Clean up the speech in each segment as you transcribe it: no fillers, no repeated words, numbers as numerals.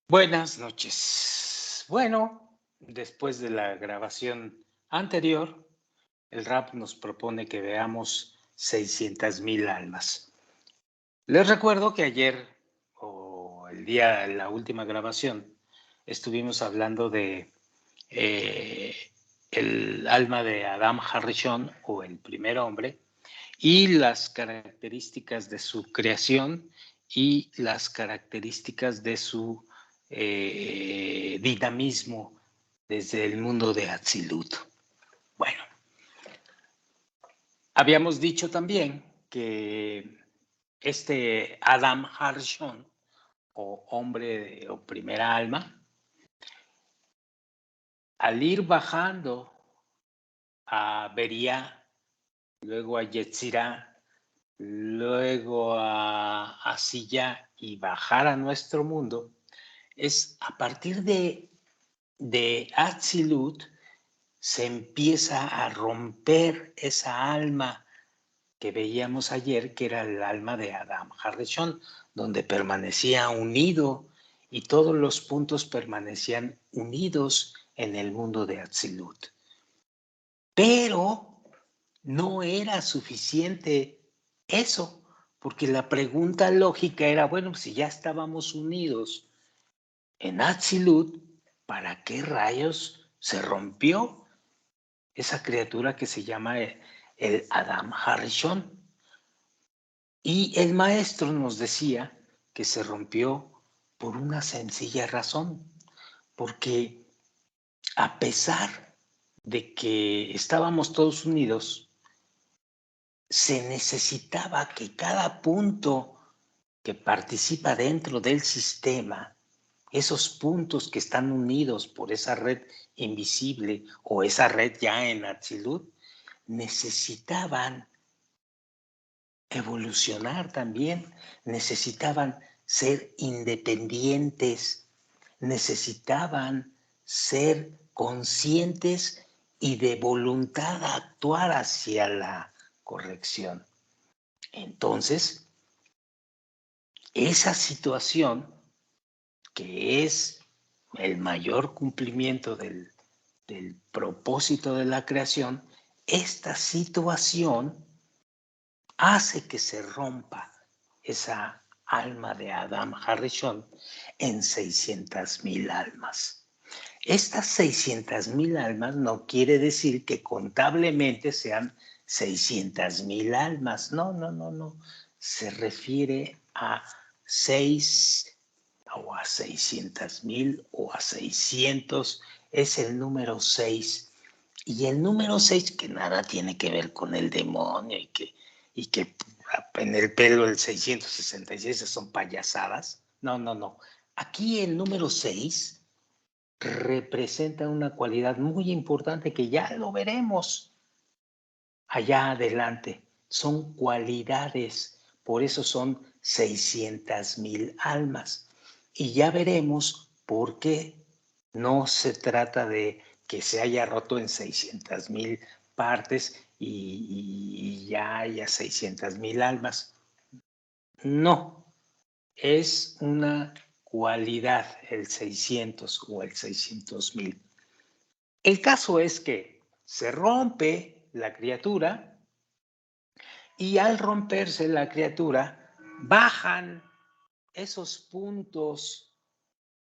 Buenas noches. Bueno, después de la grabación anterior, el rap nos propone que veamos 600,000 almas. Les recuerdo que ayer o el día de la última grabación estuvimos hablando de el alma de Adam Harrison o el primer hombre y las características de su creación y las características de su dinamismo desde el mundo de Atzilut. Bueno, habíamos dicho también que este Adam Harshon, o hombre o primera alma, al ir bajando a Beria, luego a Yetzirah, luego a Silla y bajar a nuestro mundo, es a partir de Atzilut se empieza a romper esa alma que veíamos ayer, que era el alma de Adam Harrison, donde permanecía unido y todos los puntos permanecían unidos en el mundo de Atzilut. Pero no era suficiente eso, porque la pregunta lógica era, bueno, si ya estábamos unidos en Atzilut, ¿para qué rayos se rompió esa criatura que se llama el Adam Harrison? Y el maestro nos decía que se rompió por una sencilla razón, porque a pesar de que estábamos todos unidos, se necesitaba que cada punto que participa dentro del sistema, esos puntos que están unidos por esa red invisible o esa red ya en Atzilut, necesitaban evolucionar también, necesitaban ser independientes, necesitaban ser conscientes y de voluntad actuar hacia la corrección. Entonces, esa situación, que es el mayor cumplimiento del propósito de la creación, esta situación hace que se rompa esa alma de Adam Harrison en 600,000 almas. Estas 600,000 almas no quiere decir que contablemente sean 600,000 almas. No, no, no, no. Se refiere a 6 o a 600,000 o a 600. Es el número 6. Y el número 6 que nada tiene que ver con el demonio y que en el pelo el 666 son payasadas. No, no, no. Aquí el número 6 representa una cualidad muy importante que ya lo veremos allá adelante. Son cualidades, por eso son 600,000 almas. Y ya veremos por qué no se trata de que se haya roto en 600,000 partes y ya haya 600,000 almas. No, es una cualidad el 600 o el 600,000. El caso es que se rompe la criatura y al romperse la criatura bajan esos puntos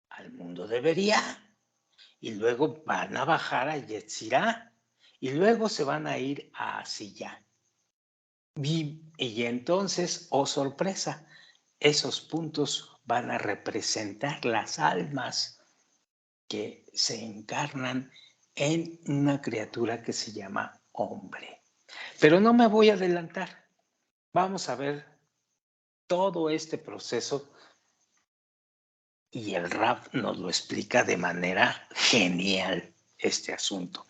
al mundo de Beria y luego van a bajar a Yetzirah y luego se van a ir a Silla. Y entonces, oh sorpresa, esos puntos van a representar las almas que se encarnan en una criatura que se llama hombre. Pero no me voy a adelantar. Vamos a ver todo este proceso y el rap nos lo explica de manera genial este asunto.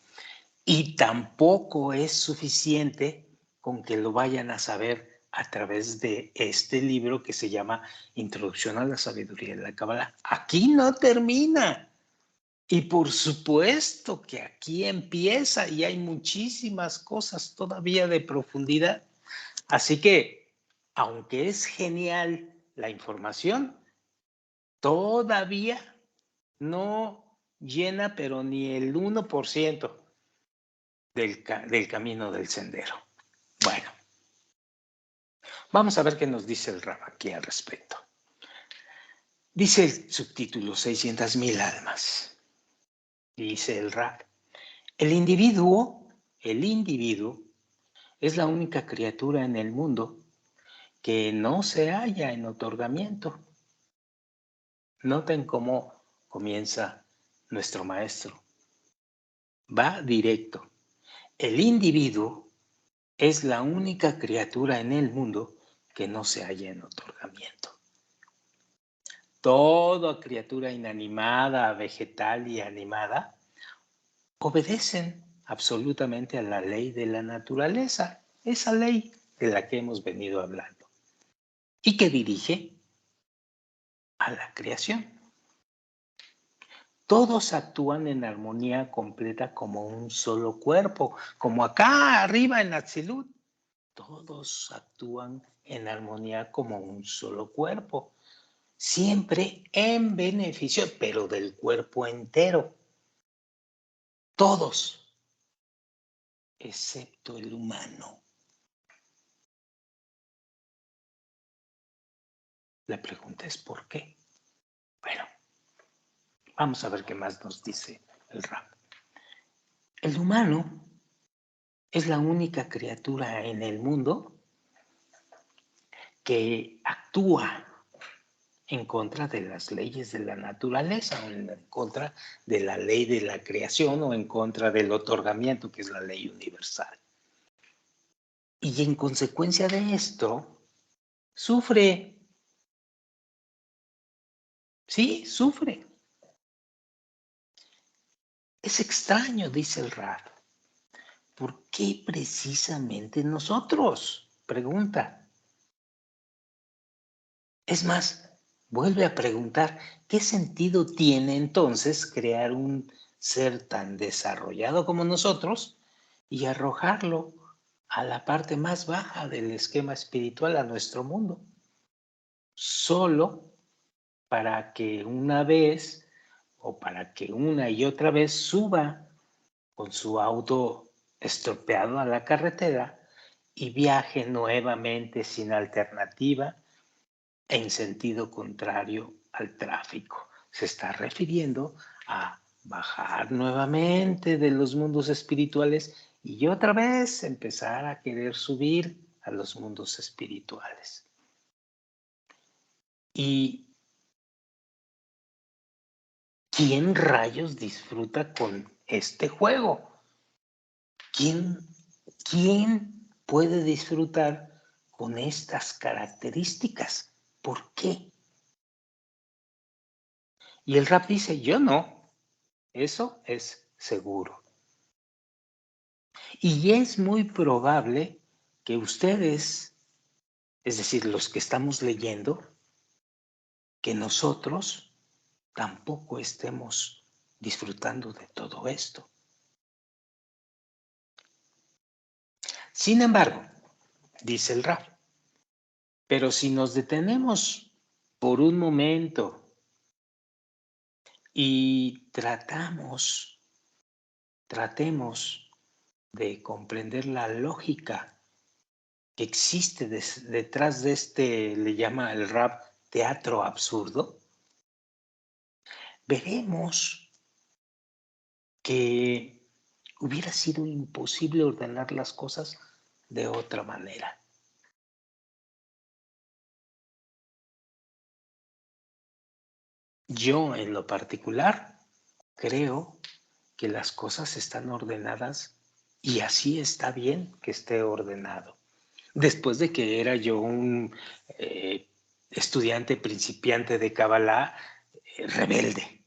Y tampoco es suficiente con que lo vayan a saber a través de este libro que se llama Introducción a la Sabiduría de la Cábala. Aquí no termina. Y por supuesto que aquí empieza y hay muchísimas cosas todavía de profundidad. Así que, aunque es genial la información, todavía no llena pero ni el 1% del camino del sendero. Bueno, vamos a ver qué nos dice el Rab aquí al respecto. Dice el subtítulo 600,000 almas. Dice el Rab, el individuo es la única criatura en el mundo que no se halla en otorgamiento. Noten cómo comienza nuestro maestro. Va directo. El individuo es la única criatura en el mundo que no se halla en otorgamiento. Toda criatura inanimada, vegetal y animada obedecen absolutamente a la ley de la naturaleza, esa ley de la que hemos venido hablando, y que dirige a la creación. Todos actúan en armonía completa como un solo cuerpo, como acá arriba en Atzilut. Todos actúan en armonía como un solo cuerpo, siempre en beneficio, pero del cuerpo entero. Todos, excepto el humano. La pregunta es ¿por qué? Bueno, vamos a ver qué más nos dice el Rab. El humano es la única criatura en el mundo que actúa en contra de las leyes de la naturaleza, o en contra de la ley de la creación, o en contra del otorgamiento, que es la ley universal. Y en consecuencia de esto, sufre. Sí, sufre. Es extraño, dice el Rab. ¿Por qué precisamente nosotros? Pregunta. Es más, vuelve a preguntar, ¿qué sentido tiene entonces crear un ser tan desarrollado como nosotros y arrojarlo a la parte más baja del esquema espiritual, a nuestro mundo? Solo para que una vez o para que una y otra vez suba con su auto estropeado a la carretera y viaje nuevamente sin alternativa en sentido contrario al tráfico. Se está refiriendo a bajar nuevamente de los mundos espirituales y otra vez empezar a querer subir a los mundos espirituales. ¿Y quién rayos disfruta con este juego? ¿Quién puede disfrutar con estas características? ¿Por qué? Y el Rab dice, yo no, eso es seguro. Y es muy probable que ustedes, es decir, los que estamos leyendo, que nosotros tampoco estemos disfrutando de todo esto. Sin embargo, dice el Rab, pero si nos detenemos por un momento y tratemos de comprender la lógica que existe detrás de este, le llama el Rab, teatro absurdo, veremos que hubiera sido imposible ordenar las cosas de otra manera. Yo, en lo particular, creo que las cosas están ordenadas y así está bien que esté ordenado. Después de que era yo un estudiante principiante de Kabbalah, rebelde,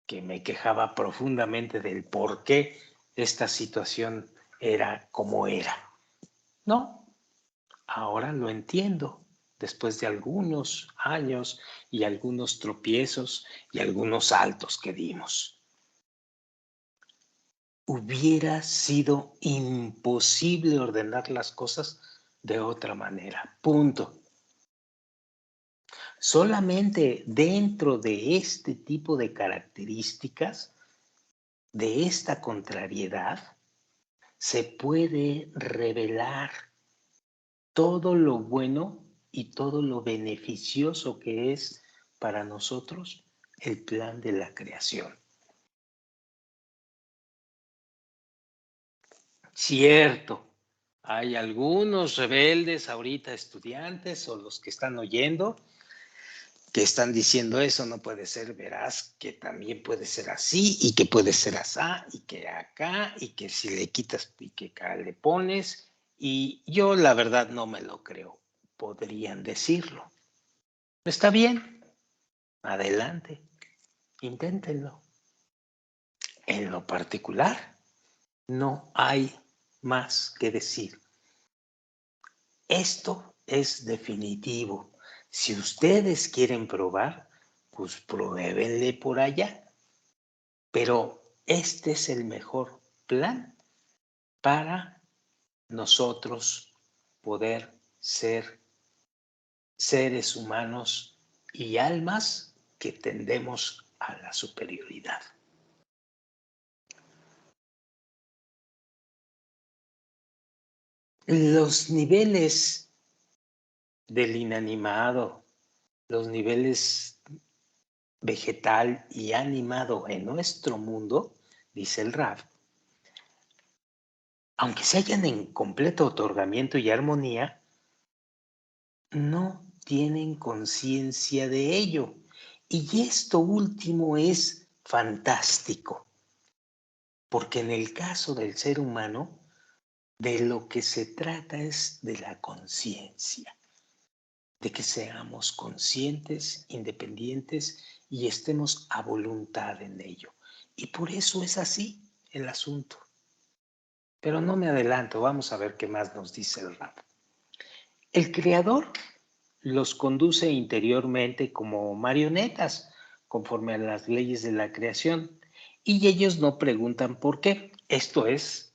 que me quejaba profundamente del por qué esta situación era como era. No, ahora lo entiendo, después de algunos años y algunos tropiezos y algunos saltos que dimos. Hubiera sido imposible ordenar las cosas de otra manera. Punto. Solamente dentro de este tipo de características, de esta contrariedad, se puede revelar todo lo bueno y todo lo beneficioso que es para nosotros el plan de la creación. Cierto, hay algunos rebeldes ahorita estudiantes o los que están oyendo que están diciendo eso no puede ser, verás que también puede ser así y que puede ser así y que acá y que si le quitas y que acá le pones y yo la verdad no me lo creo, podrían decirlo. Está bien, adelante, inténtenlo. En lo particular, no hay más que decir. Esto es definitivo. Si ustedes quieren probar, pues pruébenle por allá. Pero este es el mejor plan para nosotros poder ser seres humanos y almas que tendemos a la superioridad. Los niveles del inanimado, los niveles vegetal y animado en nuestro mundo, dice el Raf, aunque se hallan en completo otorgamiento y armonía, no tienen conciencia de ello. Y esto último es fantástico, porque en el caso del ser humano, de lo que se trata es de la conciencia, de que seamos conscientes, independientes y estemos a voluntad en ello. Y por eso es así el asunto. Pero no me adelanto, vamos a ver qué más nos dice el rap. El creador los conduce interiormente como marionetas, conforme a las leyes de la creación, y ellos no preguntan por qué. Esto es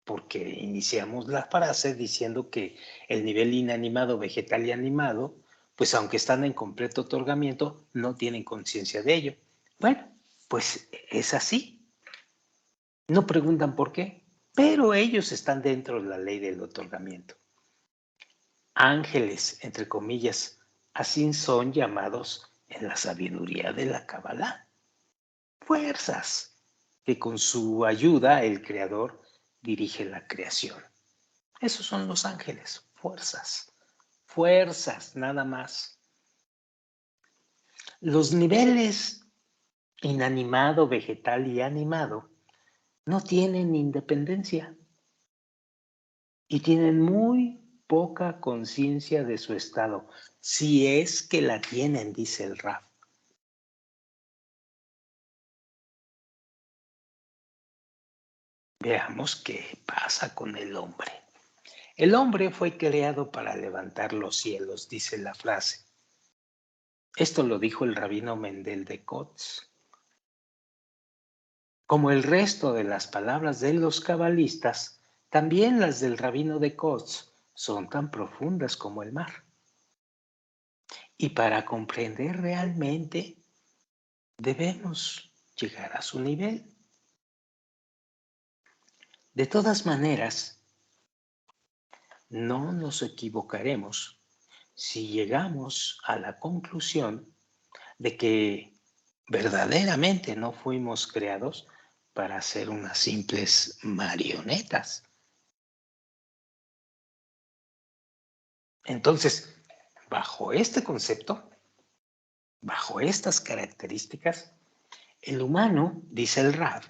porque iniciamos la frase diciendo que el nivel inanimado, vegetal y animado, pues aunque están en completo otorgamiento, no tienen conciencia de ello. Bueno, pues es así. No preguntan por qué, pero ellos están dentro de la ley del otorgamiento. Ángeles, entre comillas, así son llamados en la sabiduría de la Kabbalah. Fuerzas que con su ayuda el Creador dirige la creación. Esos son los ángeles, fuerzas, fuerzas, nada más. Los niveles inanimado, vegetal y animado no tienen independencia y tienen muy poca conciencia de su estado, si es que la tienen, dice el Raf. Veamos qué pasa con el hombre. El hombre fue creado para levantar los cielos, dice la frase. Esto lo dijo el rabino Mendel de Kotz. Como el resto de las palabras de los cabalistas, también las del rabino de Kotz son tan profundas como el mar. Y para comprender realmente, debemos llegar a su nivel. De todas maneras, no nos equivocaremos si llegamos a la conclusión de que verdaderamente no fuimos creados para ser unas simples marionetas. Entonces, bajo este concepto, bajo estas características, el humano, dice el Rab,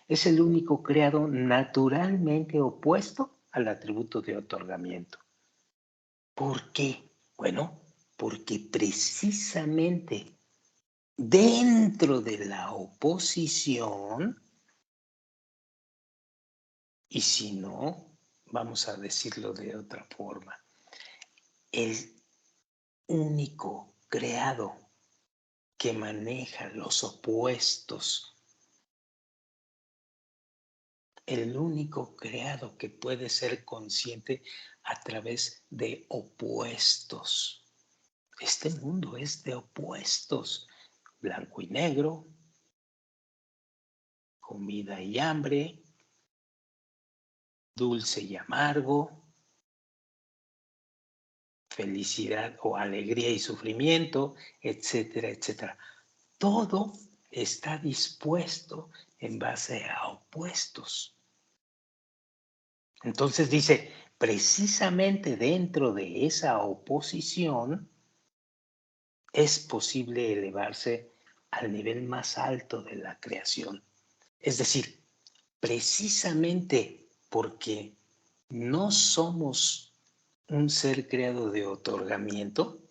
es el único creado naturalmente opuesto al atributo de otorgamiento. ¿Por qué? Bueno, porque precisamente dentro de la oposición, y si no, vamos a decirlo de otra forma, el único creado que maneja los opuestos, el único creado que puede ser consciente a través de opuestos, Este mundo es de opuestos, blanco y negro, comida y hambre, dulce y amargo, felicidad o alegría y sufrimiento, etcétera, etcétera. Todo está dispuesto en base a opuestos. Entonces dice, precisamente dentro de esa oposición es posible elevarse al nivel más alto de la creación. Es decir, precisamente porque no somos un ser creado de otorgamiento,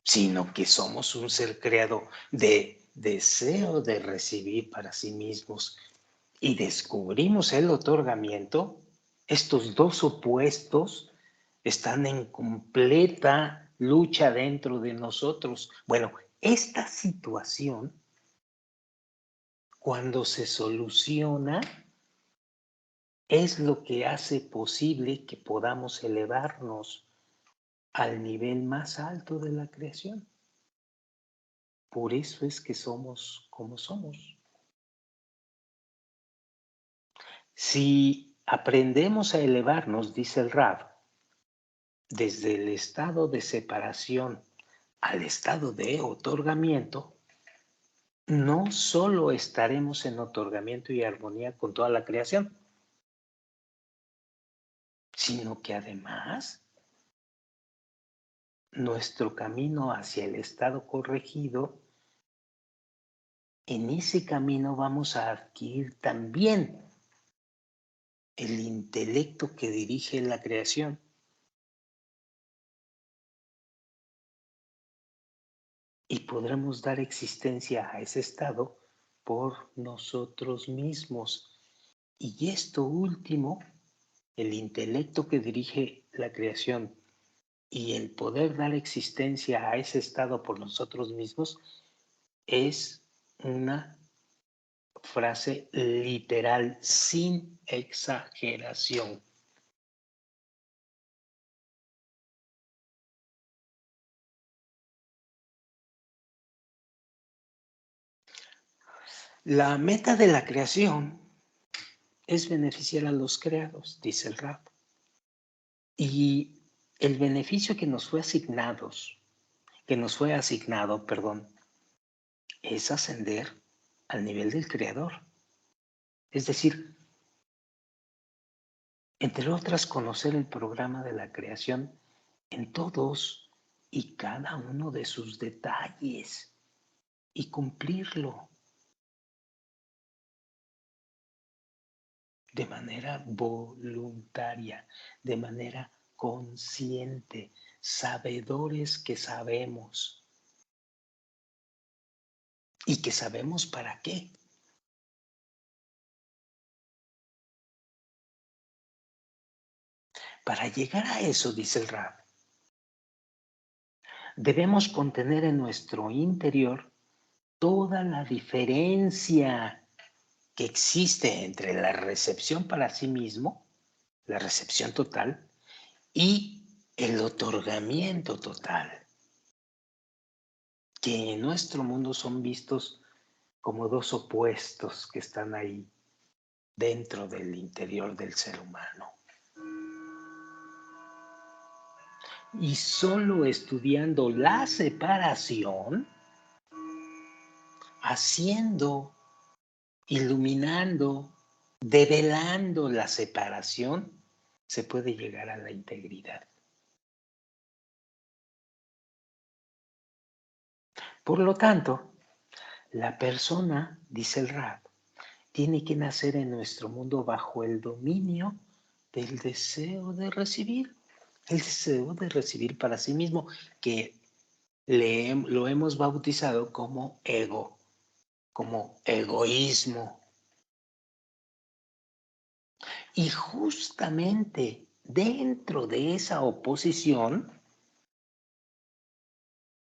sino que somos un ser creado de deseo de recibir para sí mismos y descubrimos el otorgamiento, estos dos opuestos están en completa lucha dentro de nosotros. Bueno, esta situación, cuando se soluciona, es lo que hace posible que podamos elevarnos al nivel más alto de la creación. Por eso es que somos como somos. Si aprendemos a elevarnos, dice el Rab, desde el estado de separación al estado de otorgamiento, no solo estaremos en otorgamiento y armonía con toda la creación, sino que además nuestro camino hacia el estado corregido, en ese camino vamos a adquirir también el intelecto que dirige la creación. Y podremos dar existencia a ese estado por nosotros mismos. Y esto último, el intelecto que dirige la creación y el poder dar existencia a ese estado por nosotros mismos, es una frase literal, sin exageración. La meta de la creación es beneficiar a los creados, dice el Rab. Y el beneficio que nos fue asignado, es ascender al nivel del creador. Es decir, entre otras, conocer el programa de la creación en todos y cada uno de sus detalles y cumplirlo de manera voluntaria, de manera consciente, sabedores que sabemos y que sabemos para qué. Para llegar a eso, dice el Rab, debemos contener en nuestro interior toda la diferencia que existe entre la recepción para sí mismo, la recepción total, y el otorgamiento total, que en nuestro mundo son vistos como dos opuestos que están ahí dentro del interior del ser humano. Y solo estudiando la separación, haciendo, iluminando, develando la separación, se puede llegar a la integridad. Por lo tanto, la persona, dice el Rab, tiene que nacer en nuestro mundo bajo el dominio del deseo de recibir, el deseo de recibir para sí mismo, que lo hemos bautizado como ego, como egoísmo. Y justamente dentro de esa oposición,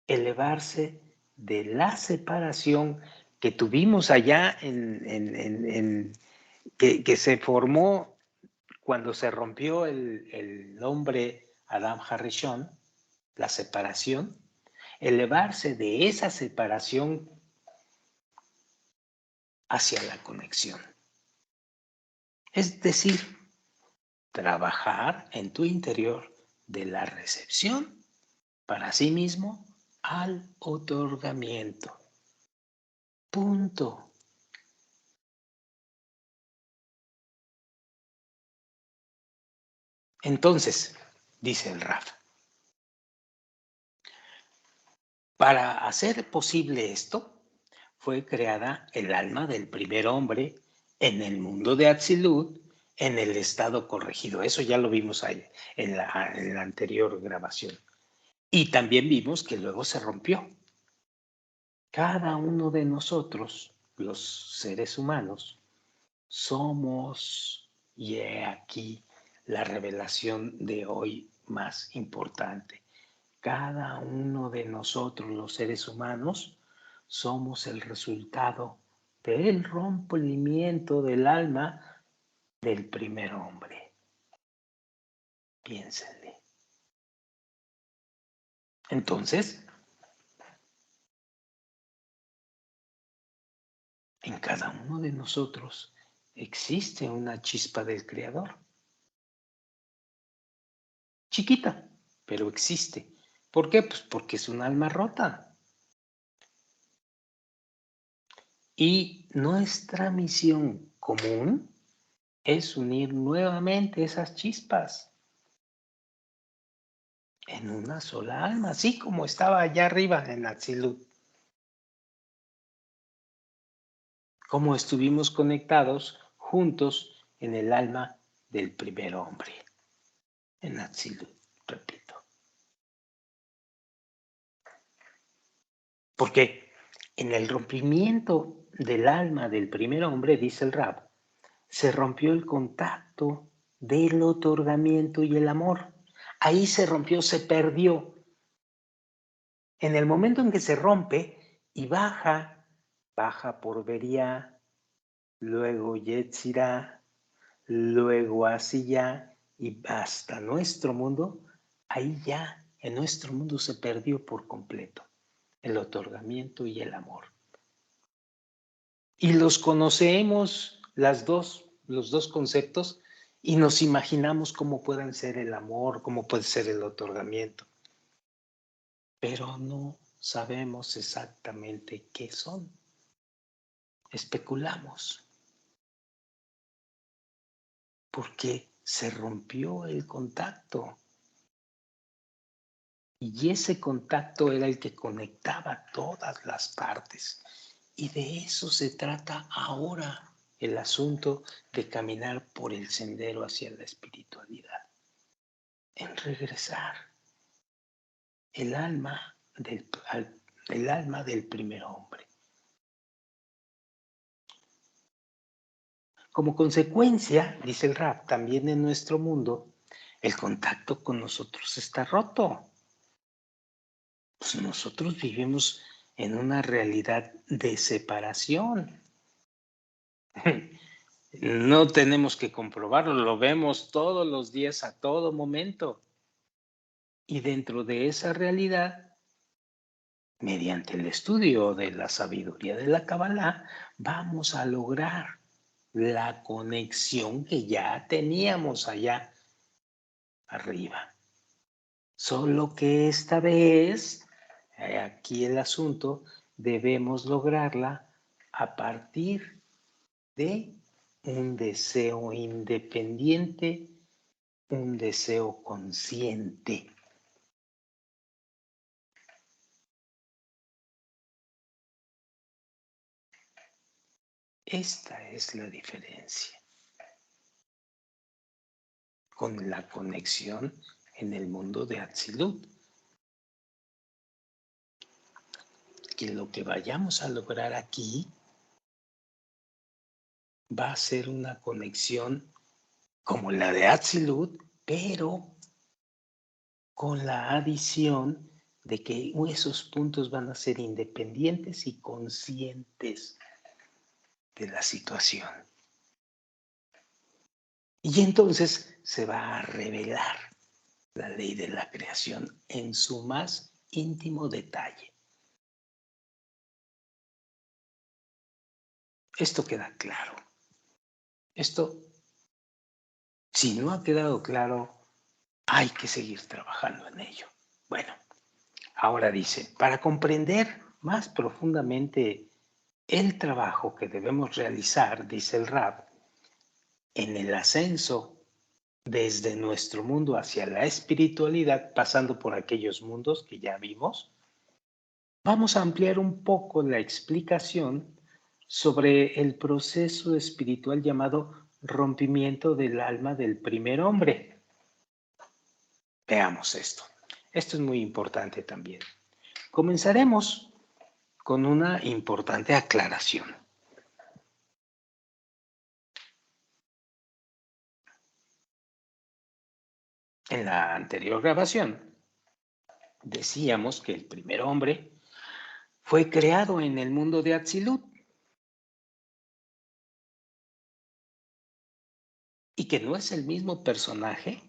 elevarse de la separación que tuvimos allá, que se formó cuando se rompió el hombre Adam Harrison, la separación, elevarse de esa separación hacia la conexión. Es decir, trabajar en tu interior de la recepción para sí mismo al otorgamiento. Punto. Entonces, dice el Raf, para hacer posible esto, fue creada el alma del primer hombre en el mundo de Atzilut, en el estado corregido. Eso ya lo vimos ahí en la anterior grabación. Y también vimos que luego se rompió. Cada uno de nosotros, los seres humanos, somos, y he aquí la revelación de hoy más importante. Cada uno de nosotros, los seres humanos, somos el resultado del rompimiento del alma del primer hombre. Piénsenle. Entonces, en cada uno de nosotros existe una chispa del Creador. Chiquita, pero existe. ¿Por qué? Pues porque es un alma rota. Y nuestra misión común es unir nuevamente esas chispas en una sola alma, así como estaba allá arriba en Atzilut. Como estuvimos conectados juntos en el alma del primer hombre, en Atzilut, repito. Porque en el rompimiento del alma del primer hombre, dice el Rab, se rompió el contacto del otorgamiento y el amor. Ahí se rompió, se perdió. En el momento en que se rompe y baja por Beria, luego Yetzirah, luego Asiyah y hasta nuestro mundo, ahí ya en nuestro mundo se perdió por completo el otorgamiento y el amor. Y los conocemos los dos conceptos y nos imaginamos cómo pueden ser el amor, cómo puede ser el otorgamiento. Pero no sabemos exactamente qué son. Especulamos. Porque se rompió el contacto. Y ese contacto era el que conectaba todas las partes. Y de eso se trata ahora el asunto de caminar por el sendero hacia la espiritualidad. En regresar el alma del primer hombre. Como consecuencia, dice el Rab, también en nuestro mundo, el contacto con nosotros está roto. Pues nosotros vivimos en una realidad de separación. No tenemos que comprobarlo, lo vemos todos los días, a todo momento. Y dentro de esa realidad, mediante el estudio de la sabiduría de la Kabbalah, vamos a lograr la conexión que ya teníamos allá arriba. Solo que esta vez, aquí el asunto, debemos lograrla a partir de un deseo independiente, un deseo consciente. Esta es la diferencia con la conexión en el mundo de Atzilut. Que lo que vayamos a lograr aquí va a ser una conexión como la de Atzilut, pero con la adición de que esos puntos van a ser independientes y conscientes de la situación. Y entonces se va a revelar la ley de la creación en su más íntimo detalle. Esto queda claro. Esto, si no ha quedado claro, hay que seguir trabajando en ello. Bueno, ahora dice, para comprender más profundamente el trabajo que debemos realizar, dice el Rab, en el ascenso desde nuestro mundo hacia la espiritualidad, pasando por aquellos mundos que ya vimos, vamos a ampliar un poco la explicación sobre el proceso espiritual llamado rompimiento del alma del primer hombre. Veamos esto. Esto es muy importante también. Comenzaremos con una importante aclaración. En la anterior grabación decíamos que el primer hombre fue creado en el mundo de Atzilut y que no es el mismo personaje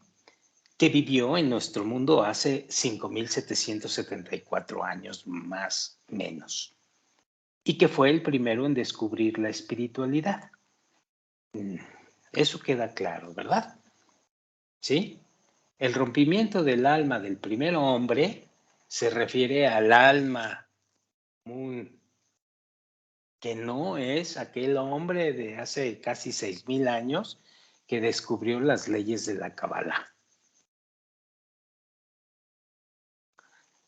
que vivió en nuestro mundo hace 5.774 años más menos y que fue el primero en descubrir la espiritualidad. Eso queda claro, ¿verdad? ¿Sí? El rompimiento del alma del primer hombre se refiere al alma común, que no es aquel hombre de hace casi 6.000 años que descubrió las leyes de la Kabbalah.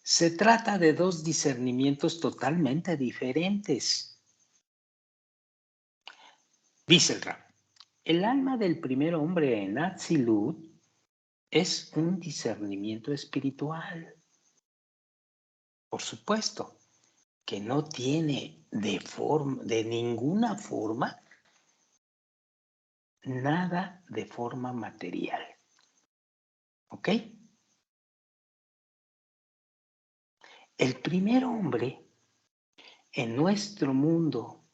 Se trata de dos discernimientos totalmente diferentes. Dice el Rab, el alma del primer hombre en Atzilut es un discernimiento espiritual. Por supuesto que no tiene de ninguna forma nada de forma material. ¿Ok? El primer hombre en nuestro mundo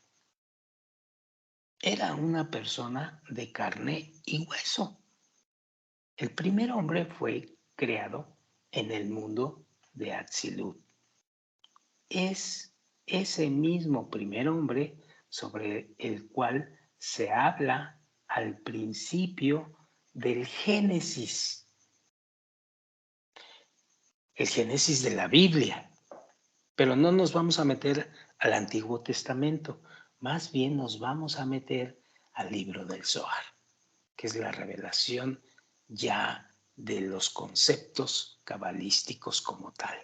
era una persona de carne y hueso. El primer hombre fue creado en el mundo de Atzilut. Es ese mismo primer hombre sobre el cual se habla al principio del Génesis, el Génesis de la Biblia. Pero no nos vamos a meter al Antiguo Testamento, más bien nos vamos a meter al libro del Zohar, que es la revelación ya de los conceptos cabalísticos como tal.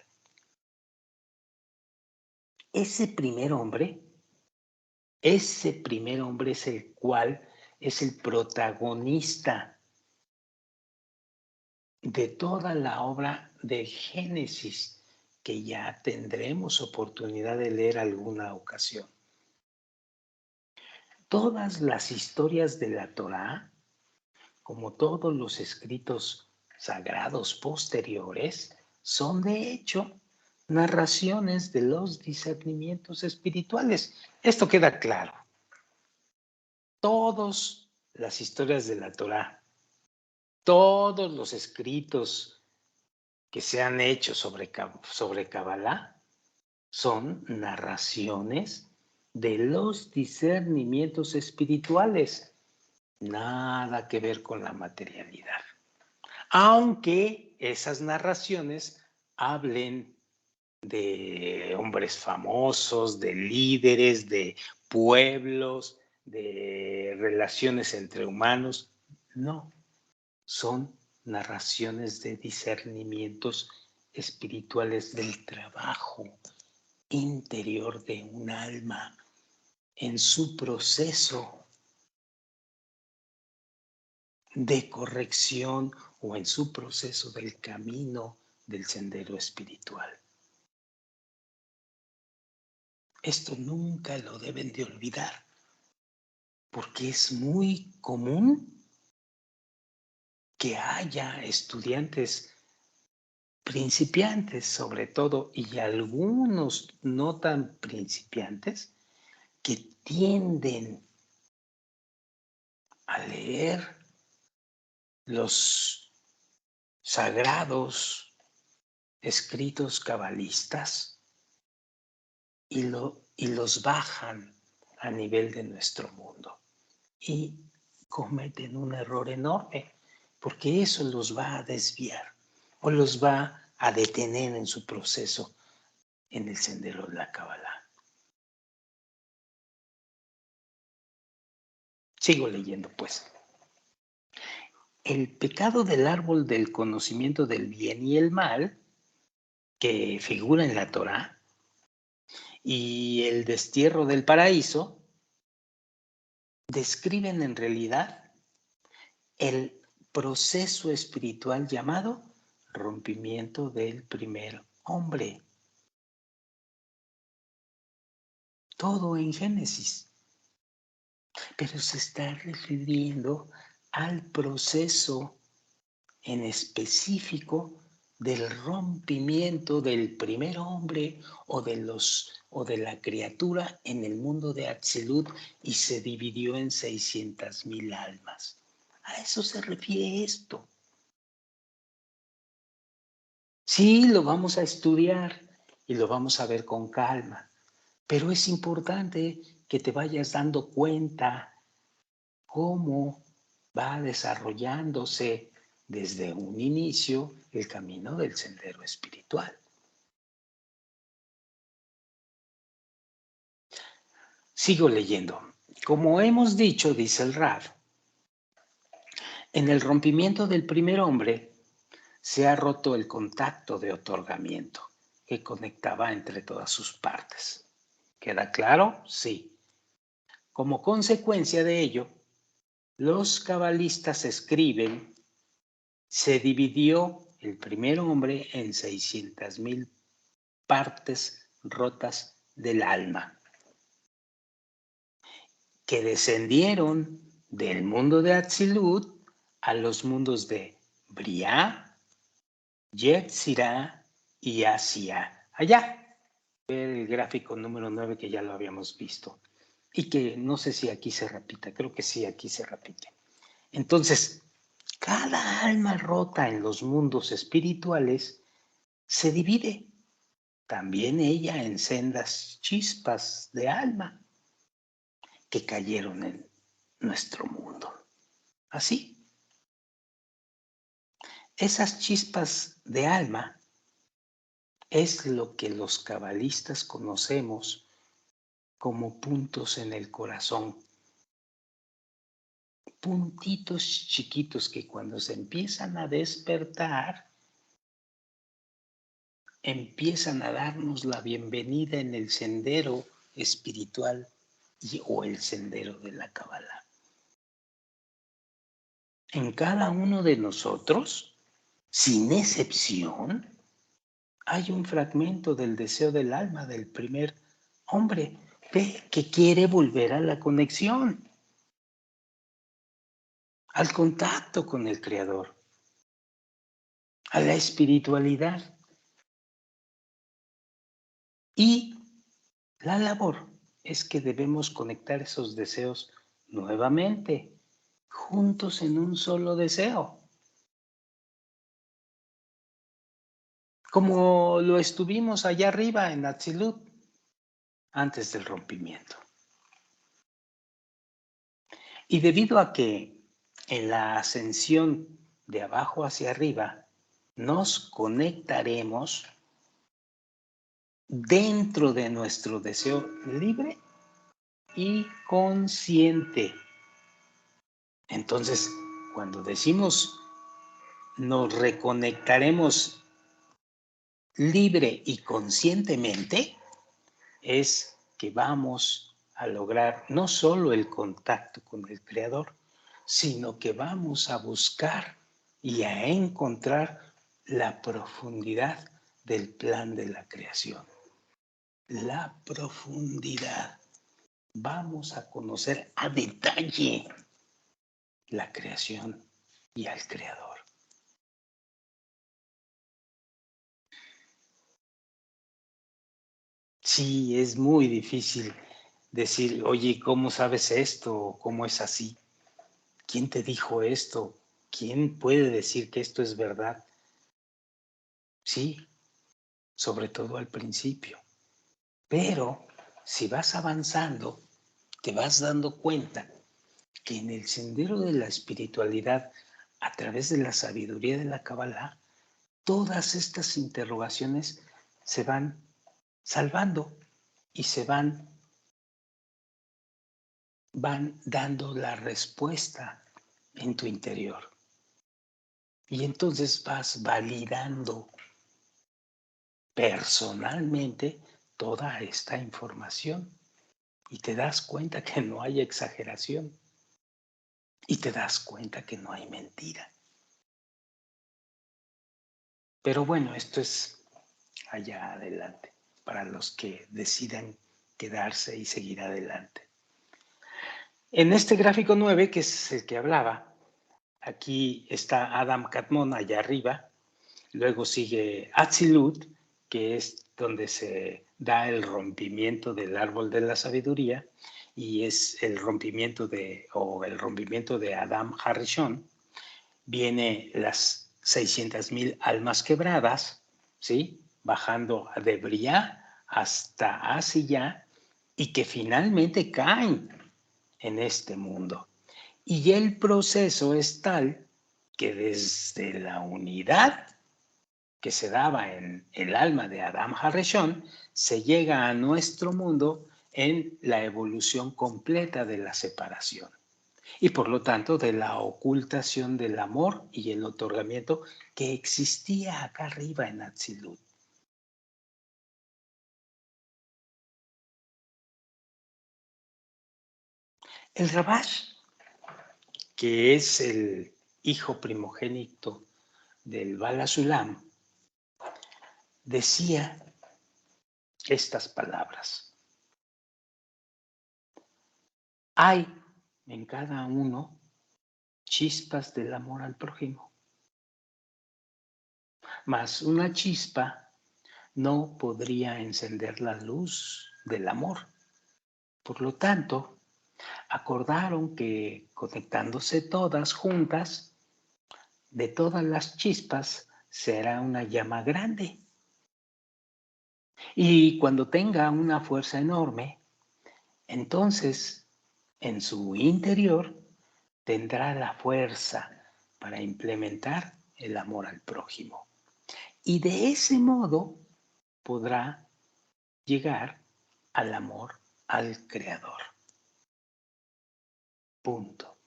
Ese primer hombre es el cual es el protagonista de toda la obra de Génesis, que ya tendremos oportunidad de leer alguna ocasión. Todas las historias de la Torá, como todos los escritos sagrados posteriores, son de hecho narraciones de los discernimientos espirituales. Esto queda claro. Todas las historias de la Torá, todos los escritos que se han hecho sobre Kabbalah son narraciones de los discernimientos espirituales. Nada que ver con la materialidad. Aunque esas narraciones hablen de hombres famosos, de líderes, de pueblos, de relaciones entre humanos, no, son narraciones de discernimientos espirituales del trabajo interior de un alma en su proceso de corrección o en su proceso del camino del sendero espiritual. Esto nunca lo deben de olvidar, porque es muy común que haya estudiantes principiantes sobre todo y algunos no tan principiantes que tienden a leer los sagrados escritos cabalistas y los bajan a nivel de nuestro mundo. Y cometen un error enorme, porque eso los va a desviar o los va a detener en su proceso en el sendero de la Kabbalah. Sigo leyendo, pues. El pecado del árbol del conocimiento del bien y el mal, que figura en la Torá, y el destierro del paraíso, describen en realidad el proceso espiritual llamado rompimiento del primer hombre. Todo en Génesis. Pero se está refiriendo al proceso en específico del rompimiento del primer hombre o de la criatura en el mundo de Atzilut y se dividió en 600,000 almas. A eso se refiere esto. Sí, lo vamos a estudiar y lo vamos a ver con calma, pero es importante que te vayas dando cuenta cómo va desarrollándose desde un inicio el camino del sendero espiritual. Sigo leyendo. Como hemos dicho, dice el Rav, en el rompimiento del primer hombre se ha roto el contacto de otorgamiento que conectaba entre todas sus partes. ¿Queda claro? Sí. Como consecuencia de ello, los cabalistas escriben, se dividió el primer hombre en 600,000 partes rotas del alma, que descendieron del mundo de Atzilut a los mundos de Briá, Yetzirah y Asia. Allá, ver el gráfico número 9 que ya lo habíamos visto y que no sé si aquí se repita, creo que sí, aquí se repite. Entonces, cada alma rota en los mundos espirituales se divide, también ella en sendas chispas de alma que cayeron en nuestro mundo. Así, esas chispas de alma es lo que los cabalistas conocemos como puntos en el corazón. Puntitos chiquitos que cuando se empiezan a despertar, empiezan a darnos la bienvenida en el sendero espiritual o el sendero de la Kabbalah. En cada uno de nosotros, sin excepción, hay un fragmento del deseo del alma del primer hombre que quiere volver a la conexión, al contacto con el Creador, a la espiritualidad. Y la labor es que debemos conectar esos deseos nuevamente, juntos en un solo deseo, como lo estuvimos allá arriba en Atzilut antes del rompimiento. Y debido a que en la ascensión de abajo hacia arriba nos conectaremos dentro de nuestro deseo libre y consciente. Entonces, cuando decimos nos reconectaremos libre y conscientemente, es que vamos a lograr no solo el contacto con el Creador, sino que vamos a buscar y a encontrar la profundidad del plan de la creación. La profundidad. Vamos a conocer a detalle la creación y al Creador. Sí, es muy difícil decir, oye, ¿cómo sabes esto? ¿Cómo es así? ¿Quién te dijo esto? ¿Quién puede decir que esto es verdad? Sí, sobre todo al principio. Pero si vas avanzando, te vas dando cuenta que en el sendero de la espiritualidad, a través de la sabiduría de la Kabbalah, todas estas interrogaciones se van salvando y van dando la respuesta en tu interior. Y entonces vas validando personalmente toda esta información y te das cuenta que no hay exageración y te das cuenta que no hay mentira. Pero bueno, esto es allá adelante para los que decidan quedarse y seguir adelante. En este gráfico 9, que es el que hablaba, aquí está Adam Kadmon allá arriba, luego sigue Atzilut, que es donde se da el rompimiento del árbol de la sabiduría, y es el rompimiento de Adam Harishon. Viene las 600,000 almas quebradas, ¿sí? Bajando de Briá hasta Asiyá, y que finalmente caen en este mundo. Y el proceso es tal que desde la unidad que se daba en el alma de Adam Harishon, se llega a nuestro mundo en la evolución completa de la separación y por lo tanto de la ocultación del amor y el otorgamiento que existía acá arriba en Atzilut. El Rabash, que es el hijo primogénito del Bala Sulam, decía estas palabras: hay en cada uno chispas del amor al prójimo, mas una chispa no podría encender la luz del amor. Por lo tanto, acordaron que conectándose todas juntas, de todas las chispas será una llama grande. Y cuando tenga una fuerza enorme, entonces en su interior tendrá la fuerza para implementar el amor al prójimo. Y de ese modo podrá llegar al amor al Creador. Punto.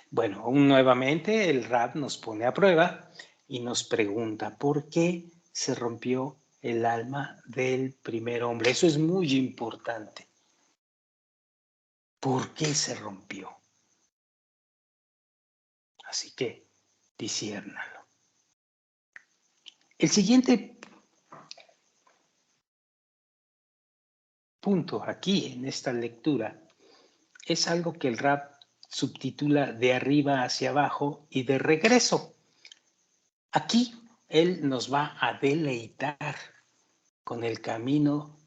Bueno, nuevamente el Rab nos pone a prueba y nos pregunta por qué se rompió el alma del primer hombre. Eso es muy importante. ¿Por qué se rompió? Así que disciérnalo. El siguiente punto aquí en esta lectura es algo que el Rab subtitula de arriba hacia abajo y de regreso. Aquí él nos va a deleitar con el camino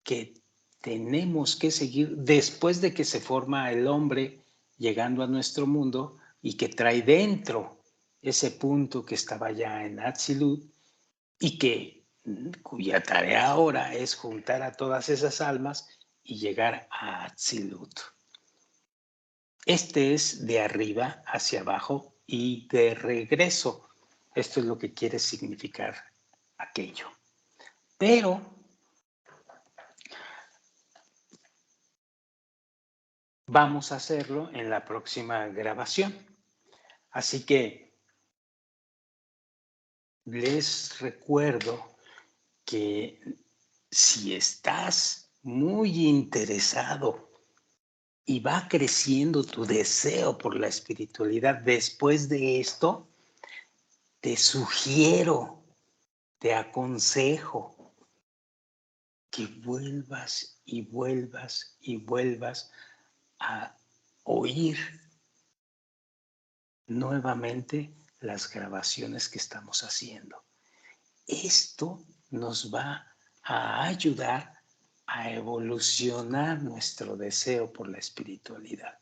que tenemos que seguir después de que se forma el hombre llegando a nuestro mundo y que trae dentro ese punto que estaba ya en Atzilut y cuya tarea ahora es juntar a todas esas almas y llegar a Atzilut. Este es de arriba hacia abajo y de regreso. Esto es lo que quiere significar aquello. Pero vamos a hacerlo en la próxima grabación. Así que les recuerdo que si estás muy interesado y va creciendo tu deseo por la espiritualidad después de esto, te sugiero, te aconsejo que vuelvas y vuelvas y vuelvas a oír nuevamente las grabaciones que estamos haciendo. Esto nos va a ayudar a evolucionar nuestro deseo por la espiritualidad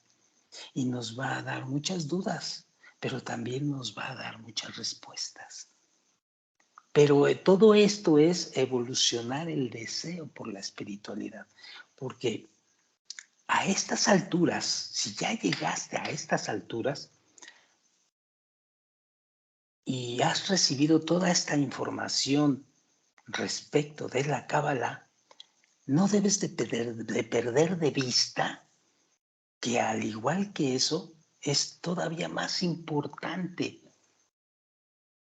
y nos va a dar muchas dudas pero también nos va a dar muchas respuestas. Pero todo esto es evolucionar el deseo por la espiritualidad, porque a estas alturas, si ya llegaste a estas alturas y has recibido toda esta información respecto de la Cábala, no debes de perder de vista que al igual que eso, es todavía más importante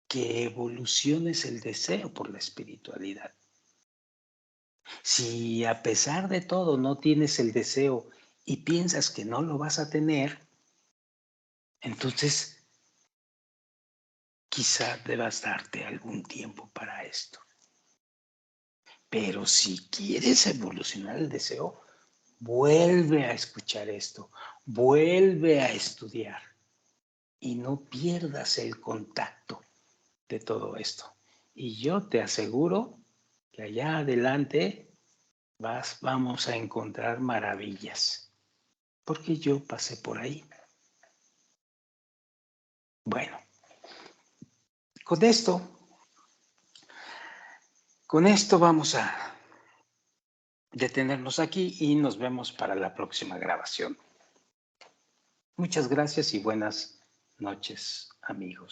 que evoluciones el deseo por la espiritualidad. Si a pesar de todo no tienes el deseo y piensas que no lo vas a tener, entonces quizá debas darte algún tiempo para esto. Pero si quieres evolucionar el deseo, vuelve a escuchar esto, vuelve a estudiar y no pierdas el contacto de todo esto. Y yo te aseguro que allá adelante vamos a encontrar maravillas, porque yo pasé por ahí. Bueno, con esto vamos a detenernos aquí y nos vemos para la próxima grabación. Muchas gracias y buenas noches, amigos.